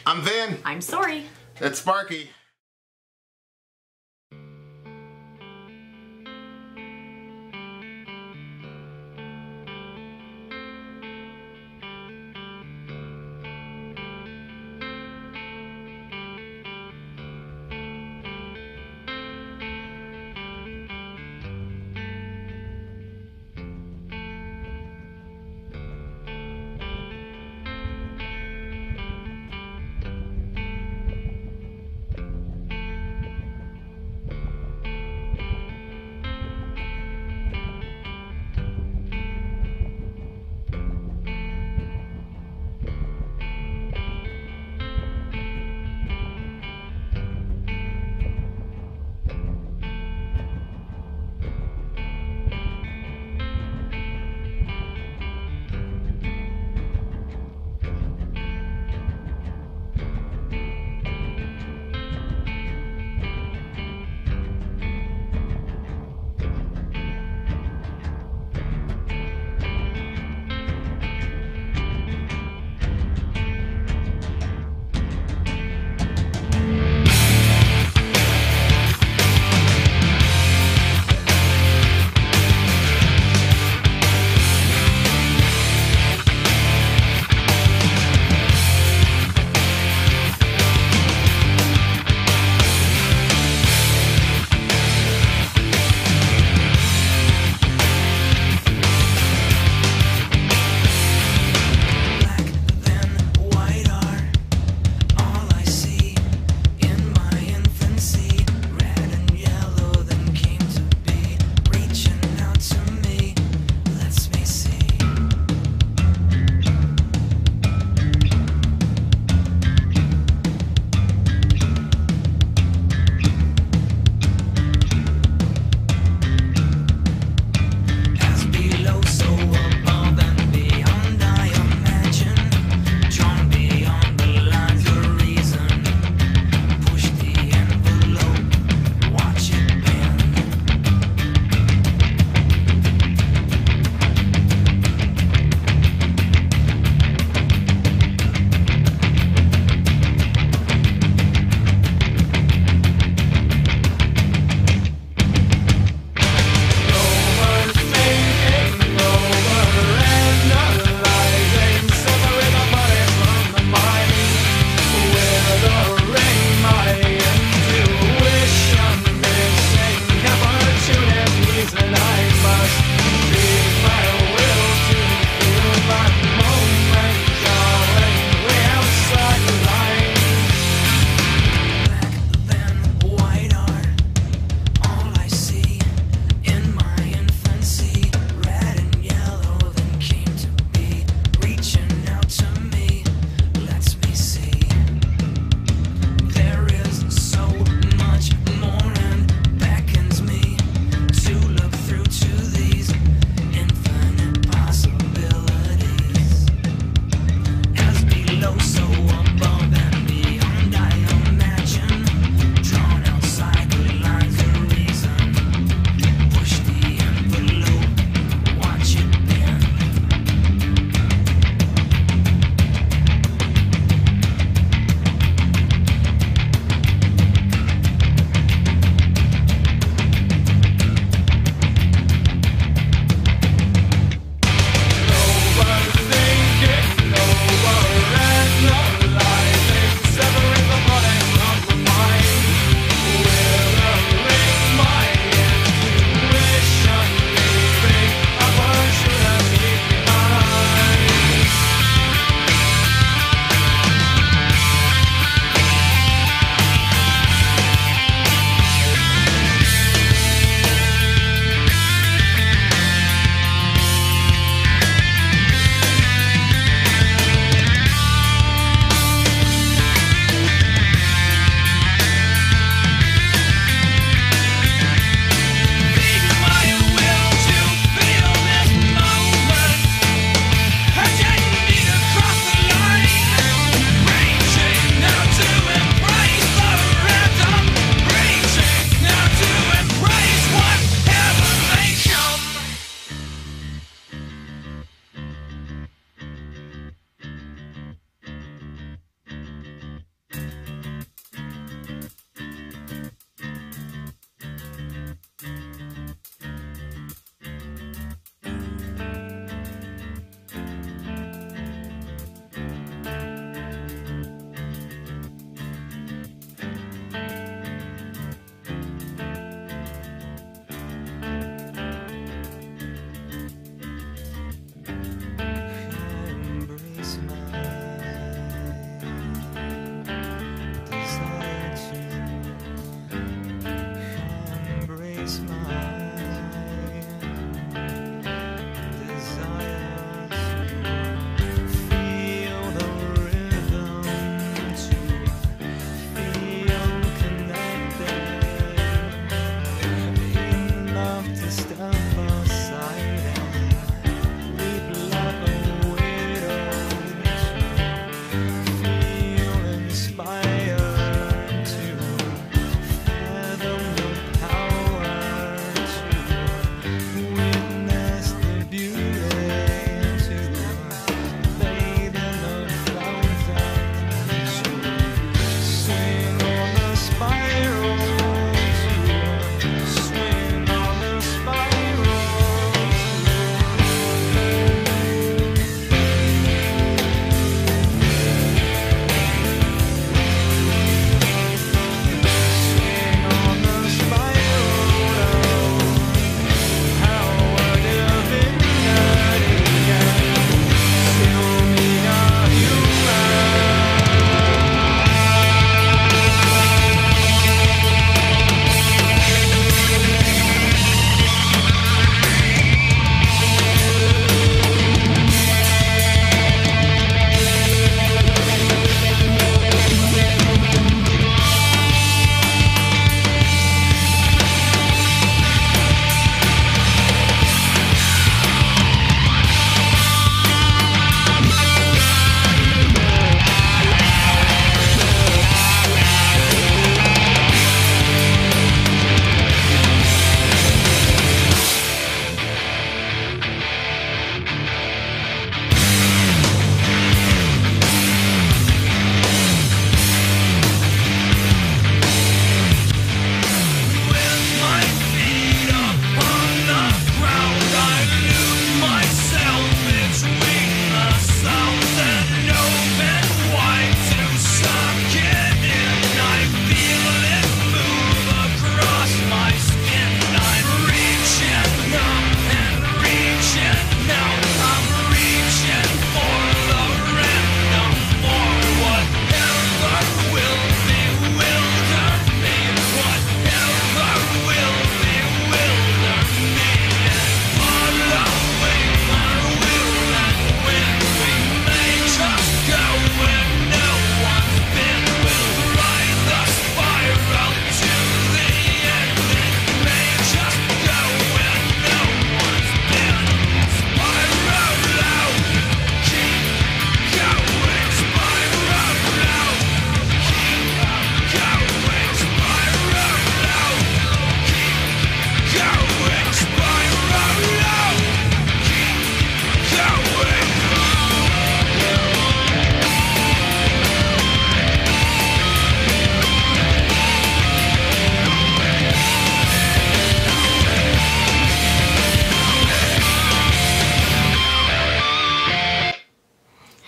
I'm Vin. I'm Sori. It's Sparky.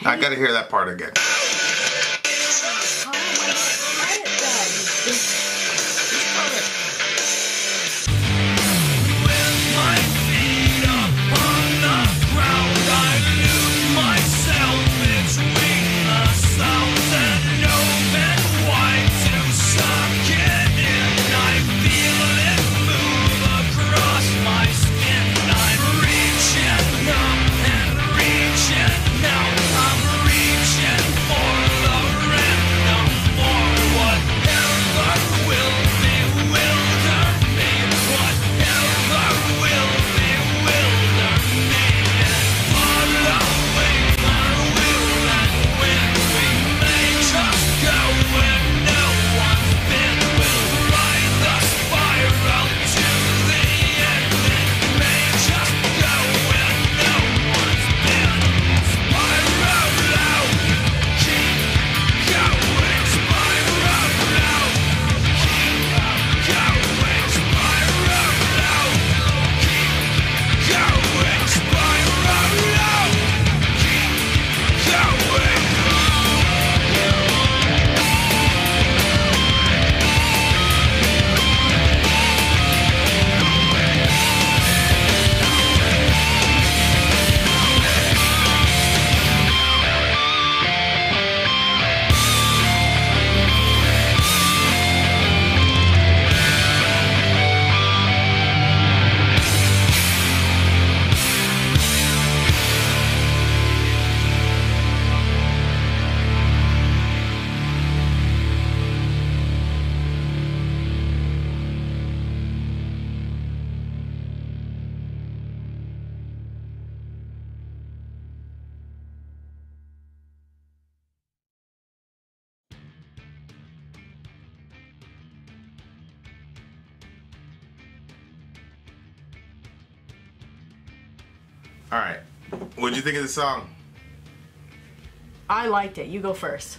I gotta hear that part again. All right, what'd you think of the song? I liked it. You go first.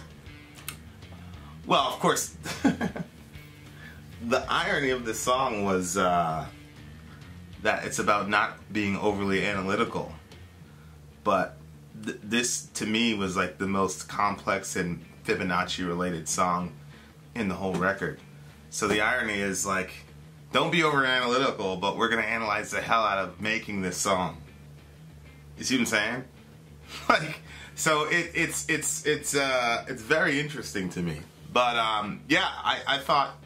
Well, of course, the irony of the song was that it's about not being overly analytical. But this, to me, was like the most complex and Fibonacci-related song in the whole record. So the irony is like, don't be over analytical, but we're gonna analyze the hell out of making this song. You see what I'm saying? Like, so it's very interesting to me. But yeah, I thought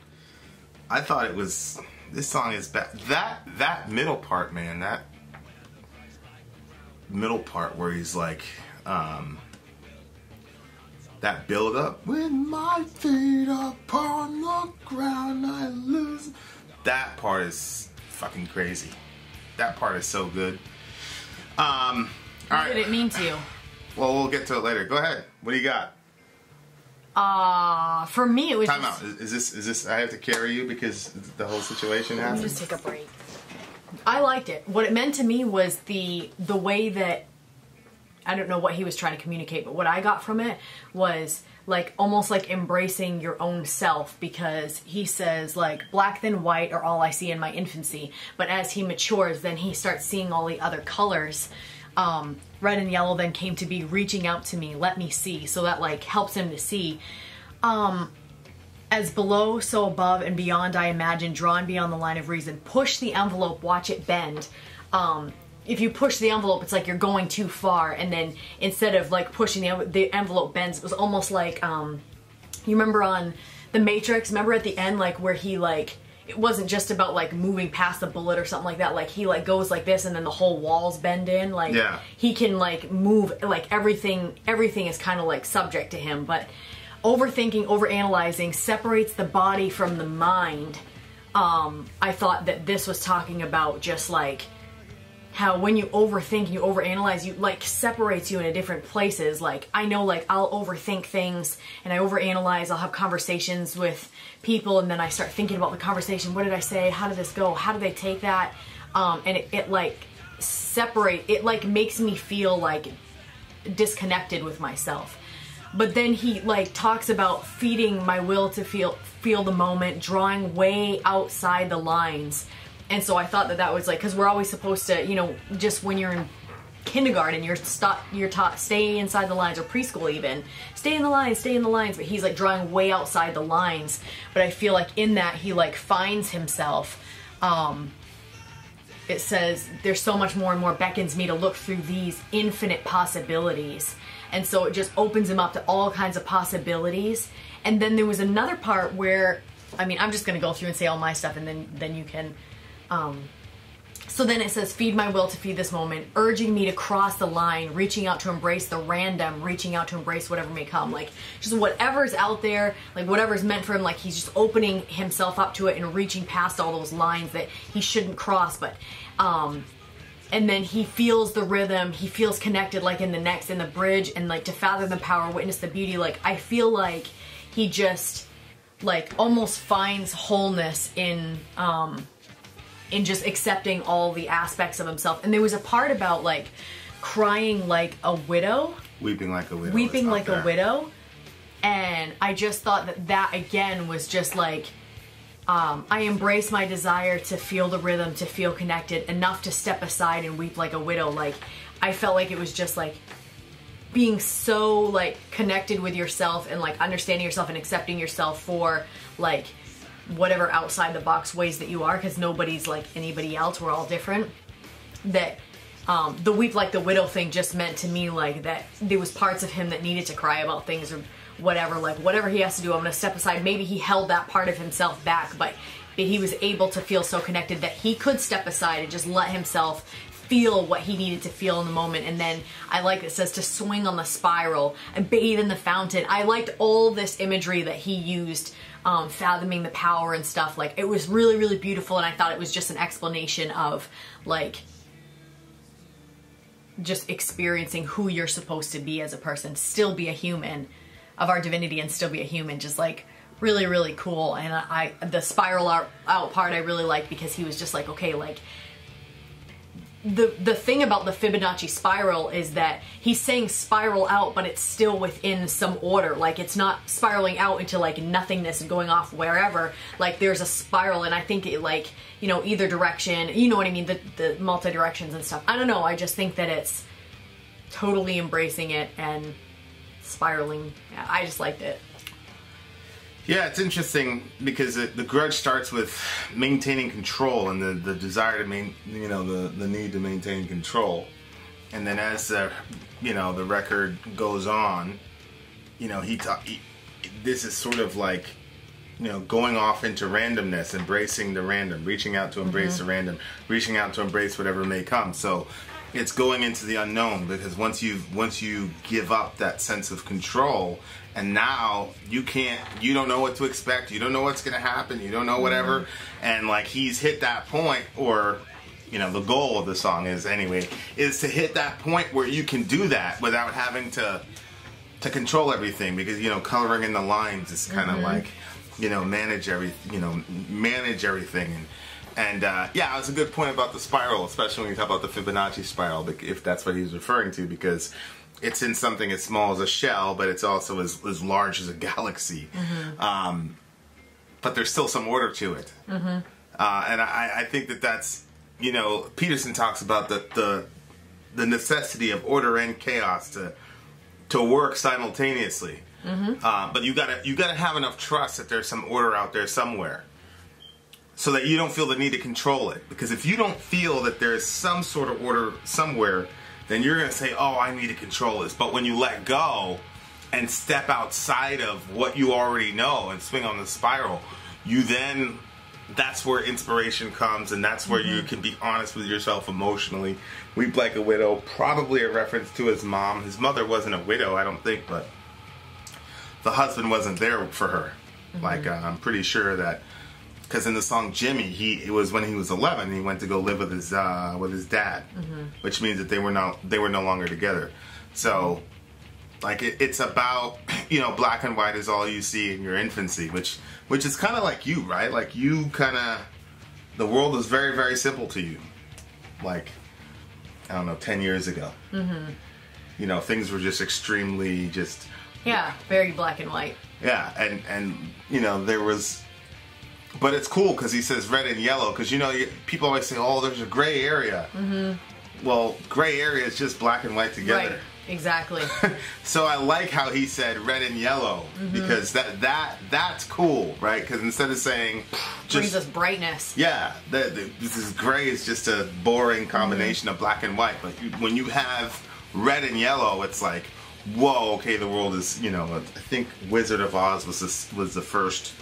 it was, this song is bad. That middle part, man, that middle part where he's like, that build up, with my feet upon the ground I lose. That part is fucking crazy. That part is so good. All right. What did it mean to you? Well, we'll get to it later. Go ahead. What do you got? For me it was Time out. Is this I have to carry you because the whole situation happened? Just take a break. I liked it. What it meant to me was the way that, I don't know what he was trying to communicate, but what I got from it was like almost like embracing your own self, because he says like black then white are all I see in my infancy, but as he matures then he starts seeing all the other colors. Red and yellow then came to be, reaching out to me, let me see. So that like helps him to see. As below, so above, and beyond I imagine, drawn beyond the line of reason. Push the envelope, watch it bend. If you push the envelope, it's like you're going too far, and then instead of like pushing the envelope bends. It was almost like, you remember on The Matrix, remember at the end, like where he like, it wasn't just about like moving past the bullet or something like that, like he like goes like this and then the whole walls bend in, like yeah. He can like move, like everything is kind of like subject to him. But overthinking, overanalyzing separates the body from the mind. I thought that this was talking about just like how when you overthink, you overanalyze, you like separates you into different places. Like I know, like I'll overthink things and I overanalyze. I'll have conversations with people and then I start thinking about the conversation. What did I say? How did this go? How did they take that? And it like it like makes me feel like disconnected with myself. But then he like talks about feeding my will to feel the moment, drawing way outside the lines. And so I thought that was like, because we're always supposed to, you know, just when you're kindergarten, you're taught stay inside the lines, or preschool even, stay in the lines, but he's like drawing way outside the lines. But I feel like in that he like finds himself. It says there's so much more and more beckons me to look through these infinite possibilities, and so it just opens him up to all kinds of possibilities. And then there was another part where, I mean, I'm just gonna go through and say all my stuff, and then you can. So then it says, feed my will to feed this moment, urging me to cross the line, reaching out to embrace the random, reaching out to embrace whatever may come. Like, just whatever's out there, like whatever's meant for him, like he's just opening himself up to it and reaching past all those lines that he shouldn't cross. But, and then he feels the rhythm, he feels connected, like in the bridge, and like to fathom the power, witness the beauty. Like, I feel like he just, like, almost finds wholeness in just accepting all the aspects of himself. And there was a part about like crying like a widow, weeping like a widow, a widow, and I just thought that again was just like, I embrace my desire to feel the rhythm, to feel connected enough to step aside and weep like a widow. Like, I felt like it was just like being so like connected with yourself and like understanding yourself and accepting yourself for like whatever outside the box ways that you are, because nobody's like anybody else, we're all different. That the weep like the widow thing just meant to me like that there was parts of him that needed to cry about things or whatever, like whatever he has to do, I'm gonna step aside. Maybe he held that part of himself back, but he was able to feel so connected that he could step aside and just let himself feel what he needed to feel in the moment. And then I like it says to swing on the spiral and bathe in the fountain. I liked all this imagery that he used, fathoming the power and stuff. Like, it was really, really beautiful, and I thought it was just an explanation of like just experiencing who you're supposed to be as a person, still be a human of our divinity and still be a human. Just like really, really cool. And I the spiral out part I really liked, because he was just like, okay, like the thing about the Fibonacci spiral is that he's saying spiral out, but it's still within some order. Like, it's not spiraling out into like nothingness and going off wherever. Like, there's a spiral, and I think it, like, you know, either direction, you know what I mean, the multi-directions and stuff. I don't know, I just think that it's totally embracing it and spiraling. Yeah, I just liked it. Yeah, it's interesting because the grudge starts with maintaining control and the desire to the need to maintain control, and then as the record goes on, this is sort of like, going off into randomness, embracing the random, reaching out to embrace the random, reaching out to embrace whatever may come. So it's going into the unknown, because once you give up that sense of control, and now you don't know what to expect, you don't know what's going to happen, you don't know whatever, and like he's hit that point, or the goal of the song is to hit that point where you can do that without having to control everything, because coloring in the lines is kind of like manage everything. And yeah, it's a good point about the spiral, especially when you talk about the Fibonacci spiral, if that's what he's referring to, because it's in something as small as a shell, but it's also as large as a galaxy. But there's still some order to it. And I think that's, Peterson talks about the necessity of order and chaos to work simultaneously. But you gotta have enough trust that there's some order out there somewhere, so that you don't feel the need to control it. Because if you don't feel that there's some sort of order somewhere, then you're going to say, oh, I need to control this. But when you let go and step outside of what you already know and swing on the spiral, that's where inspiration comes, and that's where you can be honest with yourself emotionally. Weep like a widow, probably a reference to his mom. His mother wasn't a widow, I don't think, but the husband wasn't there for her. Like, I'm pretty sure that, because in the song Jimmy, it was when he was 11, and he went to go live with his dad, which means that they were no longer together. So, like, it's about, black and white is all you see in your infancy, which is kind of like you, right? Like, you kind of, the world was very, very simple to you. Like, I don't know, 10 years ago. Things were just extremely yeah, very black and white. Yeah, and there was. But it's cool because he says red and yellow, because people always say, oh, there's a gray area. well, gray area is just black and white together. Right. Exactly. So I like how he said red and yellow, because that's cool, right? Because instead of saying brings us brightness. Yeah, this is gray is just a boring combination of black and white. But when you have red and yellow, it's like, whoa, okay, the world is, you know. I think Wizard of Oz was the first,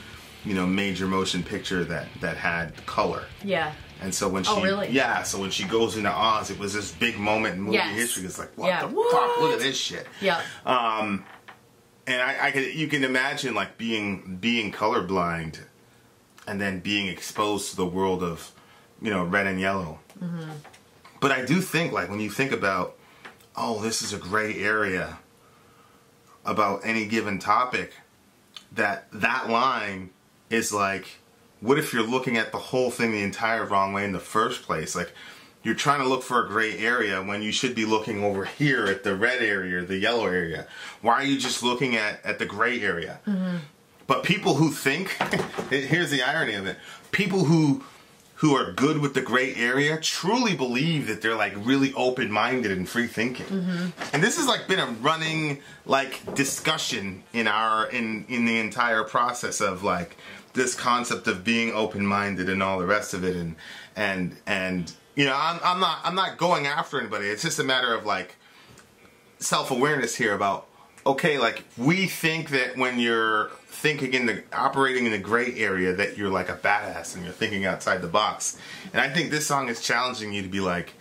you know, major motion picture that had color. Yeah. And so when she, really? Yeah, so when she goes into Oz, it was this big moment in movie history. It's like, what the fuck? Look at this shit. Yeah. And you can imagine like being colorblind, and then being exposed to the world of, you know, red and yellow. But I do think, like, when you think about, oh, this is a gray area about any given topic, that line is like, what if you're looking at the whole thing the entire wrong way in the first place? Like, you're trying to look for a gray area when you should be looking over here at the red area or the yellow area. Why are you just looking at the gray area? But people who think, here's the irony of it, people who are good with the gray area truly believe that they're like really open-minded and free-thinking. And this has like been a running like discussion in the entire process of like this concept of being open-minded and all the rest of it, and you know, I'm not going after anybody. It's just a matter of like self-awareness here about, okay, like, we think that when you're operating in the gray area that you're like a badass and you're thinking outside the box. And I think this song is challenging you to be like,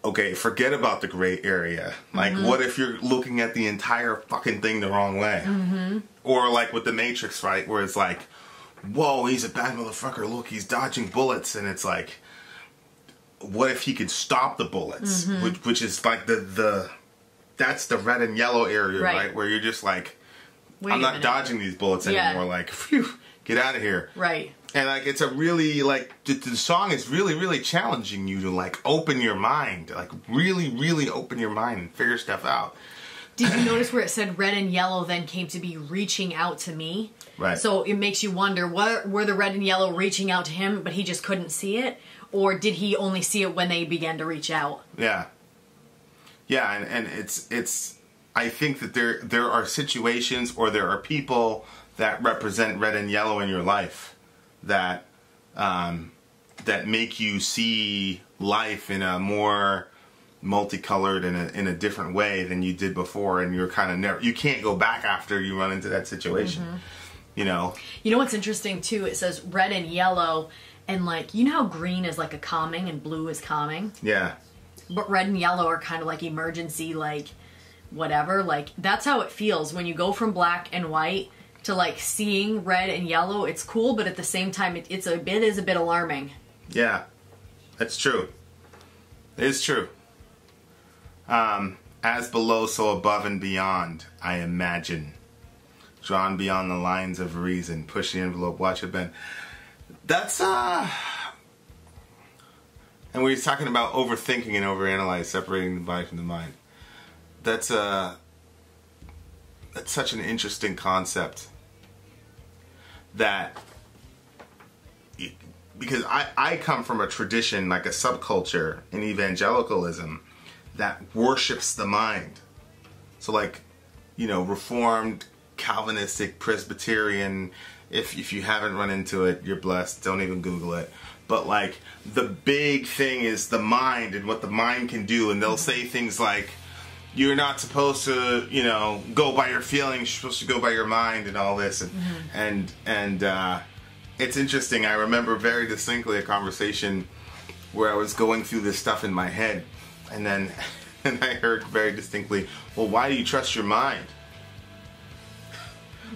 okay, forget about the gray area. Like, what if you're looking at the entire fucking thing the wrong way? Or like with the Matrix, right, where it's like, whoa, he's a bad motherfucker, look, he's dodging bullets, and it's like, what if he could stop the bullets? Which is like that's the red and yellow area, right? Where you're just like, I'm not dodging these bullets anymore, like, phew, get out of here. Right. And like, it's a really, like, the song is really, really challenging you to like open your mind, like really, really open your mind and figure stuff out. Did you notice where it said red and yellow then came to be reaching out to me? Right. So it makes you wonder, were the red and yellow reaching out to him, but he just couldn't see it? Or did he only see it when they began to reach out? Yeah. Yeah, and it's I think that there are situations, or there are people that represent red and yellow in your life that that make you see life in a more multicolored in a different way than you did before, and you're kind of you can't go back after you run into that situation. You know what's interesting too, it says red and yellow, and like, you know how green is like a calming and blue is calming, but red and yellow are kind of like emergency, like whatever, like that's how it feels when you go from black and white to like seeing red and yellow. It's cool, but at the same time it is a bit alarming. Yeah, that's true. It is true. As below, so above and beyond, I imagine. Drawn beyond the lines of reason. Push the envelope, watch it bend. That's, and we're talking about overthinking and overanalyze, separating the body from the mind. That's such an interesting concept. Because I come from a tradition, like a subculture in evangelicalism, that worships the mind. So like, you know, Reformed, Calvinistic, Presbyterian, if you haven't run into it, you're blessed, don't even Google it. But like, the big thing is the mind and what the mind can do, and they'll say things like, you're not supposed to, you know, go by your feelings, you're supposed to go by your mind and all this. And it's interesting, I remember very distinctly a conversation where I was going through this stuff in my head, and then I heard very distinctly, well, why do you trust your mind?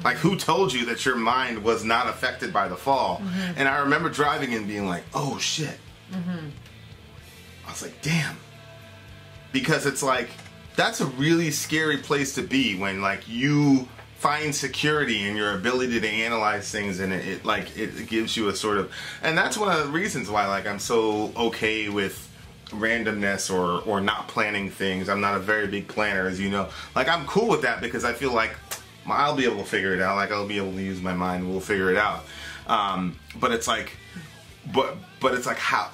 Like, who told you that your mind was not affected by the fall? And I remember driving and being like, oh shit. I was like, damn. Because it's like, that's a really scary place to be when like you find security in your ability to analyze things, and it gives you a sort of, and that's one of the reasons why like I'm so okay with randomness or not planning things. I'm not a very big planner, as you know. Like, I'm cool with that because I feel like I'll be able to figure it out. Like, I'll be able to use my mind. We'll figure it out. But it's like, but it's like how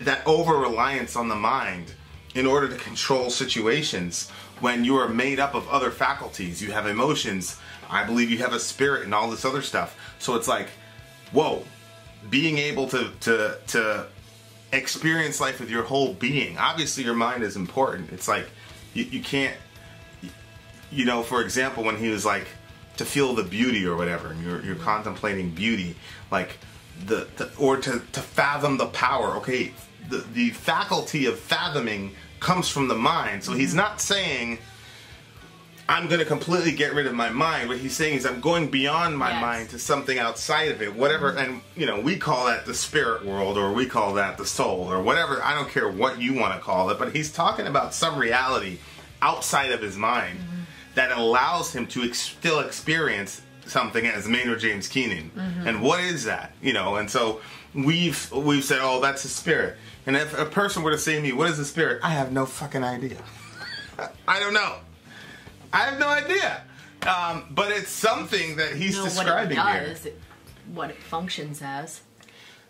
that over reliance on the mind in order to control situations when you are made up of other faculties. You have emotions. I believe you have a spirit and all this other stuff. So it's like, whoa, being able to experience life with your whole being. Obviously your mind is important. It's like you can't, you know, for example, when he was like, to feel the beauty or whatever, and you're contemplating beauty, like or to fathom the power. Okay, the faculty of fathoming comes from the mind. So he's not saying I'm going to completely get rid of my mind. What he's saying is I'm going beyond my mind to something outside of it, whatever. And you know, we call that the spirit world, or we call that the soul, or whatever. I don't care what you want to call it, but he's talking about some reality outside of his mind that allows him to still experience something as Maynard James Keenan. And what is that? You know, and so we've said, oh, that's a spirit. And if a person were to say to me, what is a spirit? I have no fucking idea. I don't know. I have no idea. But it's something that he's describing here. What it functions as.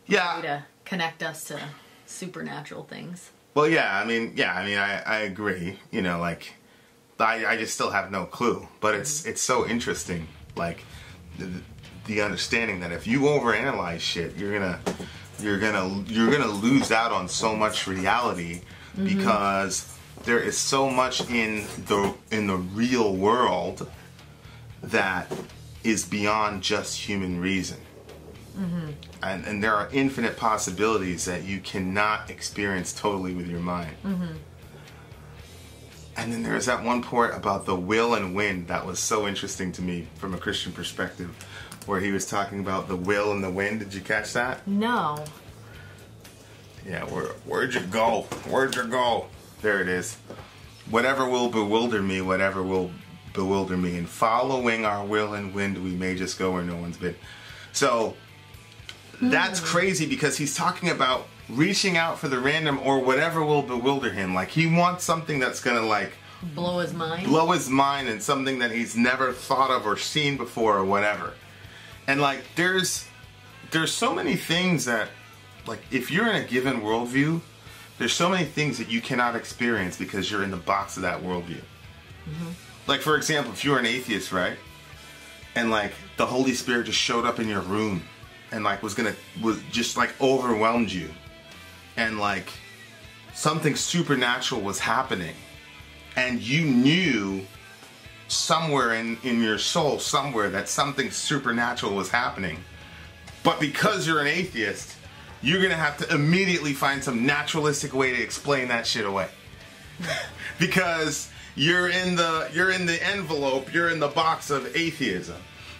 Yeah. A way to connect us to supernatural things. Well, I agree. You know, like, I just still have no clue, but it's so interesting, like the understanding that if you overanalyze shit, you're gonna lose out on so much reality because there is so much in the real world that is beyond just human reason, and there are infinite possibilities that you cannot experience totally with your mind. And then there's that one part about the will and wind that was so interesting to me from a Christian perspective, where he was talking about the will and the wind. Did you catch that? No. Yeah, where'd you go? Where'd you go? There it is. Whatever will bewilder me, whatever will bewilder me. And following our will and wind, we may just go where no one's been. So that's crazy, because he's talking about reaching out for the random or whatever will bewilder him. Like, he wants something that's gonna like blow his mind, and something that he's never thought of or seen before or whatever. And like, there's so many things that, like, if you're in a given worldview, there's so many things that you cannot experience because you're in the box of that worldview. Like, for example, if you're an atheist, right, and like the Holy Spirit just showed up in your room and like was just like overwhelmed you, and like something supernatural was happening, and you knew somewhere in your soul somewhere that something supernatural was happening, but because you're an atheist, you're gonna have to immediately find some naturalistic way to explain that shit away. Because you're in the envelope, you're in the box of atheism.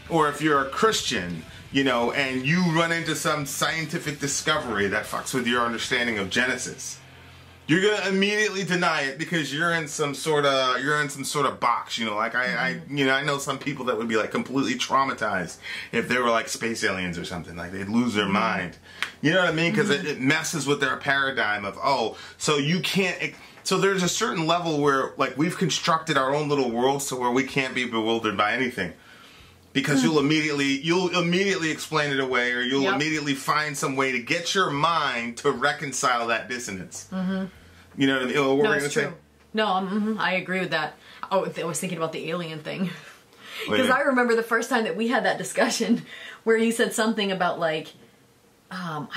Or if you're a Christian, you know, and you run into some scientific discovery that fucks with your understanding of Genesis, you're gonna immediately deny it because you're in some sort of box, you know. Like I know some people that would be like completely traumatized if they were like space aliens or something. Like, they'd lose their mind. You know what I mean? Because it messes with their paradigm of, oh, so you can't. So there's a certain level where like we've constructed our own little world so where we can't be bewildered by anything. Because you'll immediately explain it away, or you'll immediately find some way to get your mind to reconcile that dissonance. You know what we're going to say? No, I agree with that. Oh, I was thinking about the alien thing. Because I remember the first time that we had that discussion where you said something about like,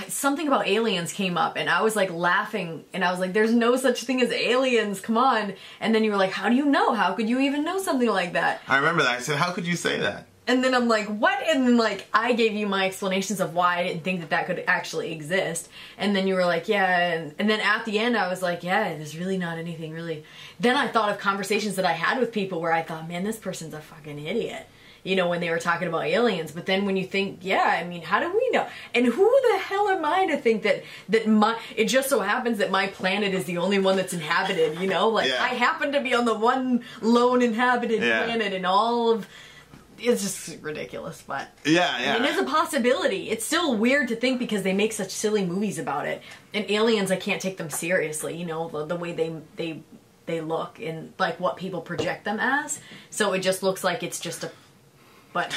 something about aliens came up, and I was like laughing, and I was like, there's no such thing as aliens, come on. And then you were like, how do you know? How could you even know something like that? I remember that. I said, how could you say that? And then I'm like, what? And then like, I gave you my explanations of why I didn't think that could actually exist. And then you were like, yeah. And then at the end I was like, yeah, there's really not anything really. Then I thought of conversations that I had with people where I thought, man, this person's a fucking idiot. You know, when they were talking about aliens. But then when you think, yeah, I mean, how do we know? And who the hell am I to think that it just so happens that my planet is the only one that's inhabited, you know? Like, I happen to be on the one lone inhabited planet in all of... It's just ridiculous, but it is a possibility. It's still weird to think because they make such silly movies about it. And aliens, I can't take them seriously. You know, the way they look and like what people project them as. So it just looks like it's just a. But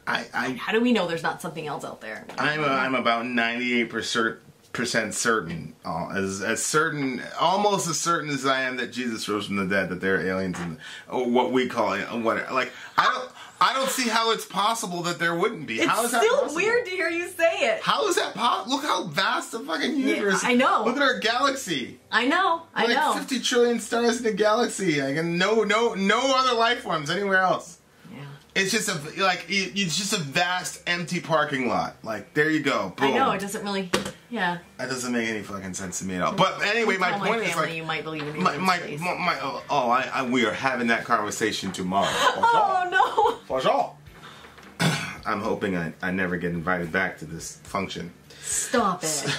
how do we know there's not something else out there? I'm about 98% certain, as certain, almost as certain as I am that Jesus rose from the dead, that there are aliens in or what we call it. Like I don't see how it's possible that there wouldn't be. How is that still possible? Weird to hear you say it. How is that possible? Look how vast the fucking universe is. I know. Look at our galaxy. I know. I know. 50 trillion stars in the galaxy. Like, no other life forms anywhere else. Yeah. It's just it's just a vast empty parking lot. Like, there you go. Boom. I know. It doesn't really. Yeah. That doesn't make any fucking sense to me at all. But anyway, my point is, like, you might believe in we are having that conversation tomorrow. Oh no. For sure. I'm hoping I never get invited back to this function. Stop it.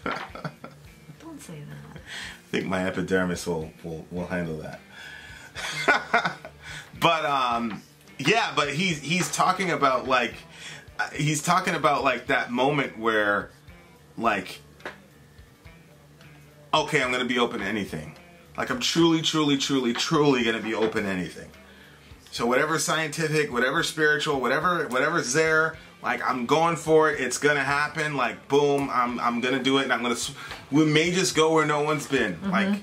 Don't say that. I think my epidermis will handle that. But yeah, but he's talking about like that moment where, like, okay, I'm gonna be open to anything. Like, I'm truly gonna be open to anything. So whatever scientific, whatever spiritual, whatever's there, like, I'm going for it. It's gonna happen. Like, boom, I'm gonna do it, and we may just go where no one's been. Mm-hmm.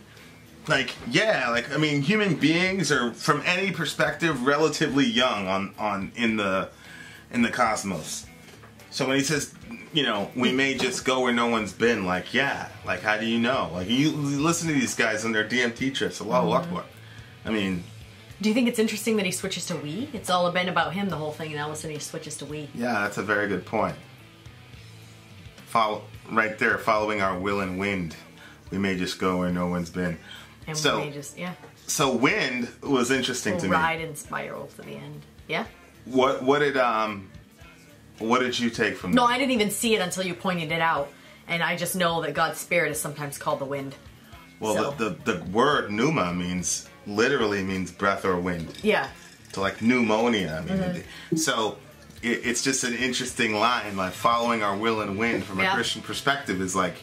Like, yeah, like, I mean, human beings are, from any perspective, relatively young in the cosmos. So when he says, you know, we may just go where no one's been, like, yeah, like, how do you know? Like, you listen to these guys on their DMT trips. Allahu Akbar. I mean, do you think it's interesting that he switches to we? It's all been about him, the whole thing, and all of a sudden he switches to we. Yeah, that's a very good point. Right there, following our will and wind, we may just go where no one's been. And so, we may just, yeah. So wind was interesting to me. Ride and spiral to the end. Yeah? What did you take from that? No, I didn't even see it until you pointed it out. And I just know that God's spirit is sometimes called the wind. Well, so. the word pneuma literally means breath or wind. Yeah. So, like, pneumonia. I mean, so it's just an interesting line. Like, following our will and wind from a Christian perspective is like,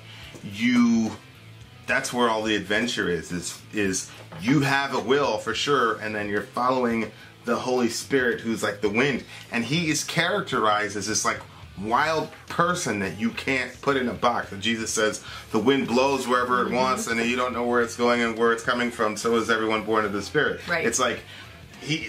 that's where all the adventure is you have a will for sure, and then you're following the Holy Spirit, who's like the wind, and he is characterized as this like wild person that you can't put in a box. And Jesus says the wind blows wherever it wants, and you don't know where it's going and where it's coming from. So is everyone born of the Spirit. Right. It's like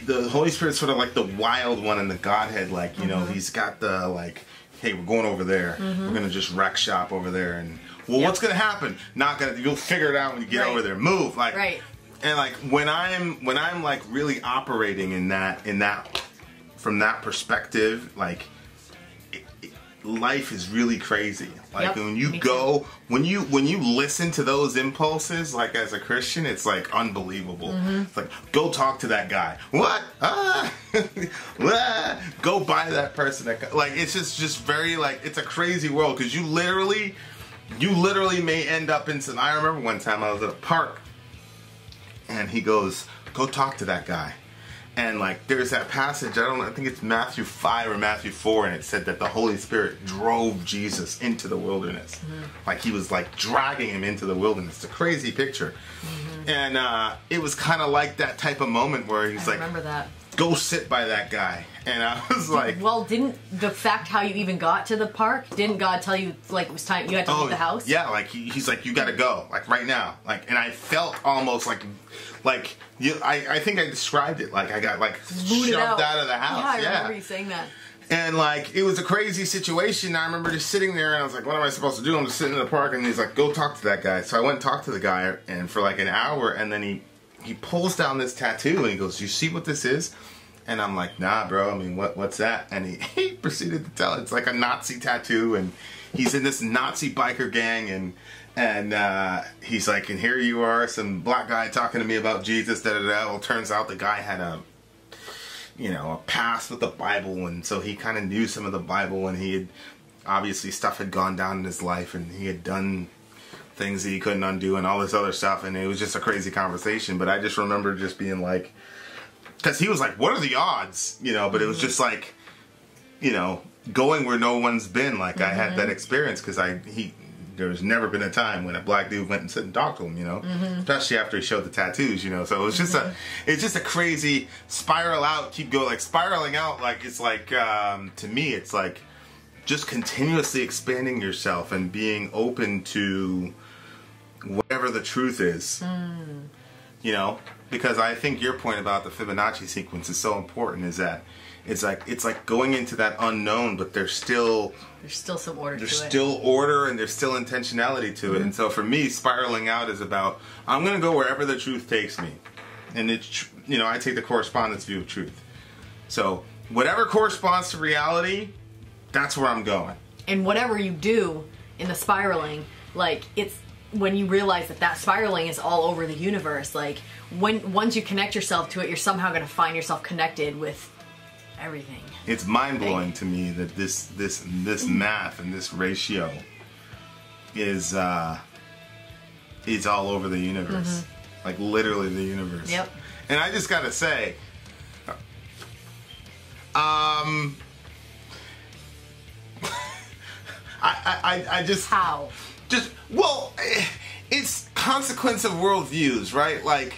the Holy Spirit's sort of like the wild one in the Godhead. Like, you know, he's got the like, hey, we're going over there. We're gonna just wreck shop over there, and what's gonna happen? Not gonna. You'll figure it out when you get over there. Move, like. Right. And like when I'm like really operating in that from that perspective, like life is really crazy. Like when you go, when you listen to those impulses, like as a Christian, it's like unbelievable. It's like, go talk to that guy. What? Go buy that person. Like, it's just very like, it's a crazy world, because you literally may end up in some. I remember one time I was at a park, and he goes, go talk to that guy. And like, there's that passage, I think it's Matthew 5 or Matthew 4, and it said that the Holy Spirit drove Jesus into the wilderness. Like, he was like dragging him into the wilderness. It's a crazy picture. And it was kind of like that type of moment where he's like, remember that. Go sit by that guy. And I was like, well, didn't the fact how you even got to the park, didn't God tell you like it was time you had to leave the house? Yeah, like he's like, you gotta go, like right now. Like, and I felt almost like I think I described it like I got like shoved out of the house. Yeah, I remember you saying that. And like, it was a crazy situation. I remember just sitting there, and I was like, what am I supposed to do? I'm just sitting in the park, and he's like, go talk to that guy. So I went and talked to the guy, and for like an hour, and then he pulls down this tattoo, and he goes, you see what this is? And I'm like, nah, bro, I mean, what's that? And he proceeded to tell it's like a Nazi tattoo, and he's in this Nazi biker gang, and he's like, and here you are, some black guy talking to me about Jesus, da-da-da. Well, turns out the guy had a past with the Bible, and so he kind of knew some of the Bible, and he had, obviously stuff had gone down in his life, and he had done things that he couldn't undo, and all this other stuff, and it was just a crazy conversation. But I just remember just being like, because he was like, what are the odds? But it was just like, going where no one's been. Like, I had that experience because there's never been a time when a black dude went and sit and talked to him, especially after he showed the tattoos, so it was just it's just a crazy spiral out, keep going, like spiraling out. Like, it's like, to me, it's like just continuously expanding yourself and being open to whatever the truth is. You know, because I think your point about the Fibonacci sequence is so important, is that it's like going into that unknown, but there's still some order to it. There's still order and there's still intentionality to it. And so for me, spiraling out is about, I'm going to go wherever the truth takes me. And it's, you know, I take the correspondence view of truth. So whatever corresponds to reality, that's where I'm going. And whatever you do in the spiraling, like, it's when you realize that spiraling is all over the universe, like, once you connect yourself to it, you're somehow going to find yourself connected with everything. It's mind-blowing to me that this math and this ratio is all over the universe. Like, literally the universe. Yep. And I just gotta say, I just... How? Just, well, it's consequence of worldviews, right? Like,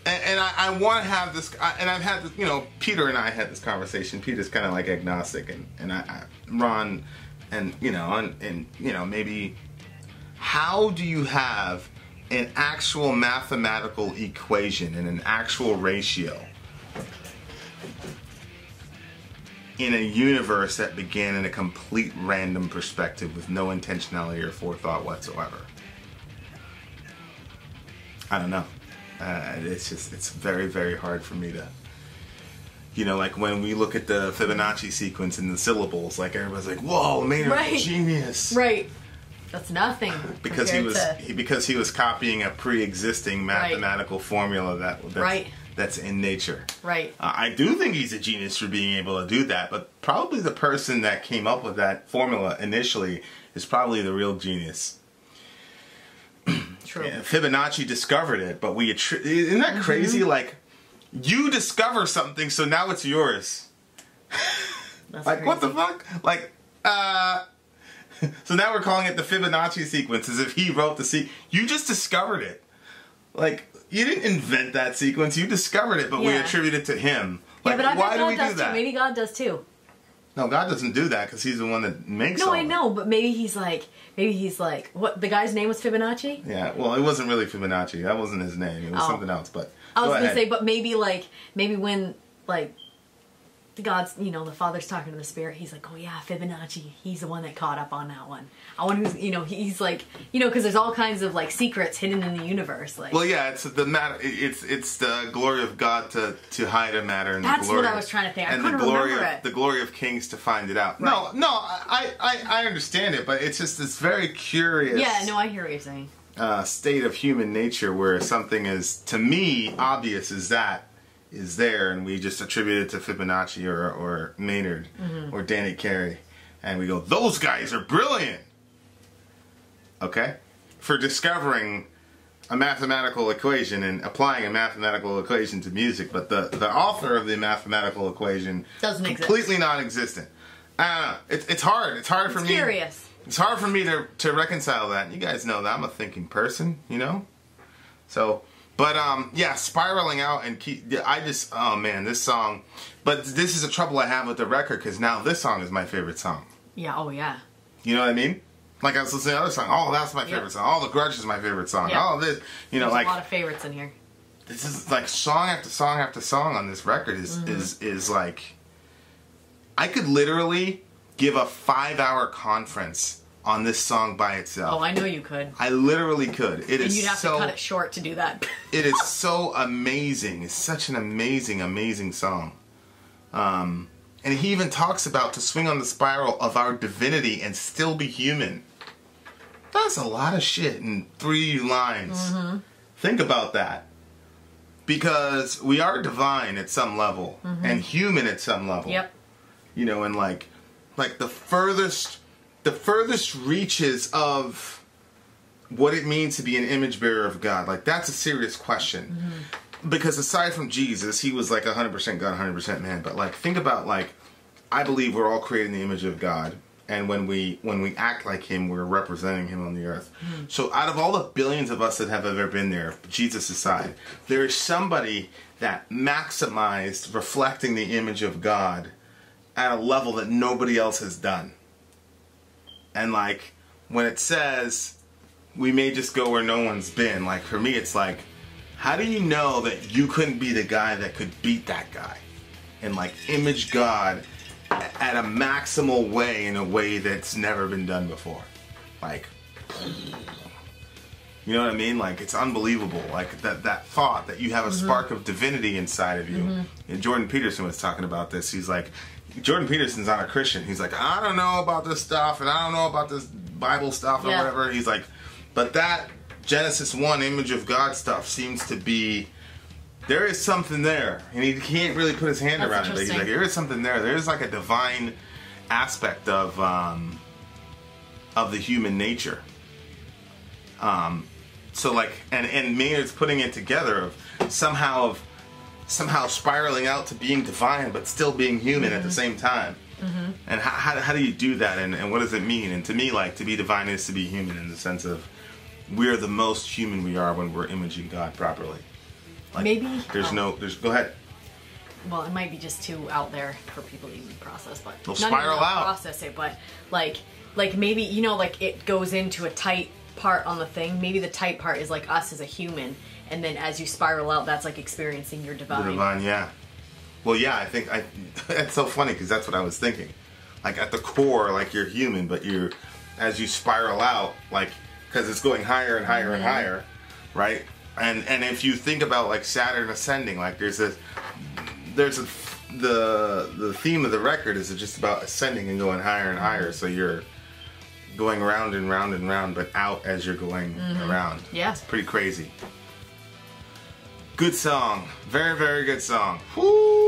and I want to have this, and I've had this, you know, Peter and I had this conversation. Peter's kind of like agnostic, and Ron, and you know, and you know, maybe, how do you have an actual mathematical equation and an actual ratio in a universe that began in a complete random perspective with no intentionality or forethought whatsoever? I don't know. It's very, very hard for me to, you know, like when we look at the Fibonacci sequence and the syllables, like everybody's like, whoa, Maynard's a genius. Right. That's nothing. Because he was copying a pre-existing mathematical formula that's in nature. Right. I do think he's a genius for being able to do that, but probably the person that came up with that formula initially is probably the real genius. True. Yeah, Fibonacci discovered it, but isn't that crazy? Like, you discover something, so now it's yours. That's like, crazy. what the fuck? Like, so now we're calling it the Fibonacci sequence, as if he wrote the sequence. You just discovered it. Like, you didn't invent that sequence, you discovered it, but we attribute it to him. Like, yeah, but I bet why do God we does do that? too. Maybe God does too. No, God doesn't do that because he's the one that makes all I know, but maybe he's like, what, the guy's name was Fibonacci? Yeah, well, it wasn't really Fibonacci. That wasn't his name. It was something else, but I was going to say, but maybe when, like, God's, you know, the Father's talking to the Spirit, he's like, oh yeah, Fibonacci, he's the one that caught up on that one. I wonder who's, you know, he's like, you know, because there's all kinds of, like, secrets hidden in the universe. Like, well, yeah, it's the matter. It's the glory of God to hide a matter, and that's the glory, what I was trying to think. I and couldn't remember it. The glory of kings to find it out. Right. No, I understand it, but it's just this very curious. Yeah, no, I hear what you're saying. State of human nature where something is, to me, obvious as that is there, and we just attribute it to Fibonacci or Maynard or Danny Carey, and we go, those guys are brilliant, okay, for discovering a mathematical equation and applying a mathematical equation to music, but the author of the mathematical equation doesn't completely exist. Non-existent. It's hard for me. Curious. It's hard for me to reconcile that. You guys know that I'm a thinking person, you know? So, but yeah, spiraling out and oh man, this song. But this is a trouble I have with the record, because now this song is my favorite song. Yeah, oh yeah. You know what I mean? Like, I was listening to the other song. Oh, that's my favorite song. Oh, The Grudge is my favorite song. Yeah. Oh, this, you know, There's like, a lot of favorites in here. this is like song after song after song on this record is like, I could literally give a 5-hour conference on this song by itself. Oh, I know you could. I literally could. And you'd have to cut it short to do that. It is so amazing. It's such an amazing, amazing song. And he even talks about to swing on the spiral of our divinity and still be human. That's a lot of shit in 3 lines. Think about that. Because we are divine at some level and human at some level. Yep. You know, and like the furthest reaches of what it means to be an image bearer of God. Like, that's a serious question. Because aside from Jesus, he was like 100% God, 100% man. But like, think about, like, I believe we're all created in the image of God. And when we act like him, we're representing him on the earth. So out of all the billions of us that have ever been there, Jesus aside, there is somebody that maximized reflecting the image of God at a level that nobody else has done. And like, when it says, we may just go where no one's been, like for me it's like, how do you know that you couldn't be the guy that could beat that guy? And like image God at a maximal way, in a way that's never been done before. Like, you know what I mean? Like, it's unbelievable. Like that thought that you have a spark of divinity inside of you. And Jordan Peterson was talking about this. He's like, Jordan Peterson's not a Christian. He's like, I don't know about this stuff, and I don't know about this Bible stuff or whatever. He's like, but that Genesis 1 image of God stuff seems to be, there is something there. And he can't really put his hand around it. But he's like, there is something there. There is like a divine aspect of the human nature. So like, and Maynard's putting it together of somehow spiraling out to being divine, but still being human at the same time. And how do you do that? And what does it mean? And to me, like, to be divine is to be human, in the sense of we're the most human we are when we're imaging God properly. Like, maybe go ahead. Well, it might be just too out there for people to even process, but they'll spiral out. Process it, but like maybe, you know, like it goes into a tight part on the thing. Maybe the tight part is like us as a human, and then as you spiral out, that's like experiencing your divine. The divine, yeah. Well, yeah, I think that's so funny, because that's what I was thinking. Like at the core, like you're human, but as you spiral out, like, because it's going higher and higher and higher, right? And if you think about like Saturn ascending, like the theme of the record is just about ascending and going higher and higher. So you're going round and round and round, but out as you're going around. Yeah. It's pretty crazy. Good song. Very, very good song. Woo!